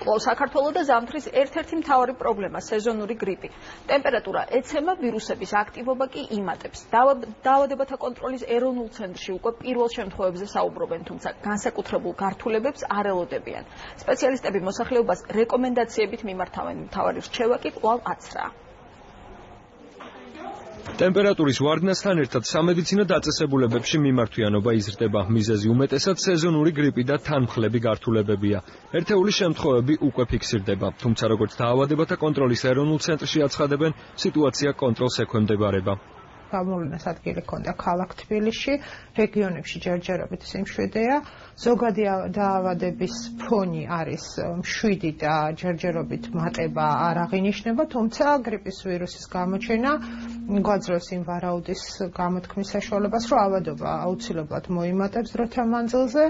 კვლავ საქართველოს და ზამთრის ერთ-ერთი მთავარი პრობლემა სეზონური გრიპი. ტემპერატურა ეცემა, ვირუსების აქტივობა კი იმატებს. დაავადებათა კონტროლის ეროვნულ ცენტრში უკვე პირველ შემთხვევებზე საუბრობენ, თუმცა განსაკუთრებულ გართულებებს არ ელოდებიან. სპეციალისტები მოსახლეობას რეკომენდაციებით მიმართავენ, მთავარი რჩევა კი კვლავ აცრაა. ტემპერატურის ვარდნასთან ერთად სამედიცინო დაწესებულებებში მიმართვიანობა იზრდება. მიზეზი უმეტესად სეზონური გრიპი და თანმხლები გართულებებია. ერთეული შემთხვევები უკვე ფიქსირდება, თუმცა როგორც დაავადებათა კონტროლის ეროვნულ ცენტრში აცხადებენ, სიტუაცია კონტროლს ექვემდებარება. გამოვლენას ადგილი ჰქონდა ქალაქ თბილისში, რეგიონებში ჯერჯერობით სიმშვიდეა. ზოგადი დაავადების ფონი არის 7 და ჯერჯერობით მატება არ აღინიშნება, თუმცა გრიპის ვირუსის გამოჩენა გვაძლევს იმ ვარაუდის გამოთქმის საშუალებას, რომ ავადობა აუცილებლად მოიმატებს დროთა მანძილზე.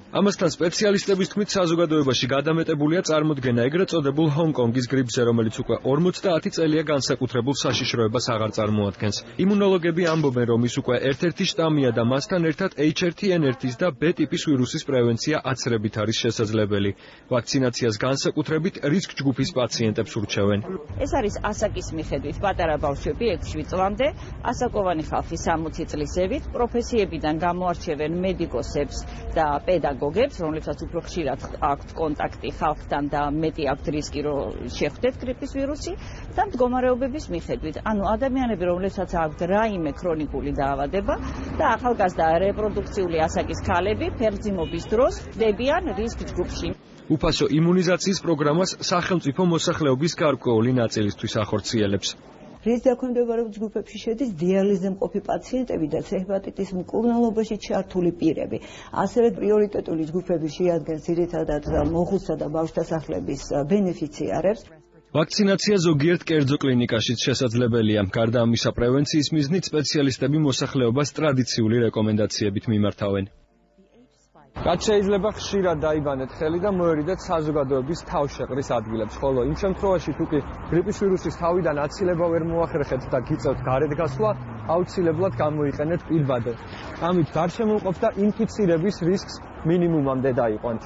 ამასთან სპეციალისტების თქმით საზოგადოებაში გადამეტებულია წარმოდგენა ეგრეთ წოდებულ ჰონკონგის გრიპზე, რომელიც უკვე 50 წელია განსაკუთრებულ საშიშროებას აღარ წარმოადგენს. იმუნოლოგები ამბობენ, რომ ის უკვე ერთ-ერთი შტამია და მასთან ერთად H1N1-ის და B ტიპის ვირუსის პრევენცია აცრებით არის შესაძლებელი. ვაქცინაციას განსაკუთრებით რისკ ჯგუფის პაციენტებს ურჩევენ. ეს არის ასაკის მიხედვით პატარა ბავშვები 6 წლამდე, ასაკოვანი ხალხი 60 წლის ზევით, პროფესიებიდან გამოარჩევენ მედიკოსებს და პედაგოგებს, რომლებსაც უფრო ხშირად აქვთ კონტაქტი ხალხთან და მეტი აქვთ რისკი, რომ შეხვდეთ გრიპის ვირუსი და მდგომარეობების მიხედვით. ანუ ადამიანები, რომლებსაც აქვთ რაიმე ქრონიკული დაავადება და ახალგაზრდა რეპროდუქციული ასაკის ქალები ფერმძიმობის დროს ხდებიან რისკ ჯგუფში. უფასო იმუნიზაციის პროგრამას სახელმწიფო მოსახლეობის გარკვეული ნაწილისთვის ახორციელებს. რისკ დაქვემდებარებულ ჯგუფებში შედის დიალიზზე მყოფი პაციენტები და ჰეპატიტის მკურნალობაში ჩართული პირები. ასევე პრიორიტეტული ჯგუფები შეადგენს ძირითადად მოხუცთა და ბავშვდასახლების ბენეფიციარებს. ვაქცინაცია ზოგიერთ კერძო კლინიკაშიც შესაძლებელია. გარდა ამისა, პრევენციის მიზნით სპეციალისტები მოსახლეობას ტრადიციული რეკომენდაციებით მიმართავენ. რაც შეიძლება ხშირად დაიბანეთ ხელი და მოერიდეთ საზოგადოების თავშეყრის ადგილებს, ხოლო იმ შემთხვევაში თუ კი გრიპის ვირუსის თავიდან აცილება ვერ მოახერხეთ და გიწევთ გარეთ გასვლა, აუცილებლად გამოიყენეთ პირბადე. ამით გარშემოყოფთა ინფიცირების რისკს მინიმუმამდე დაიყვანთ.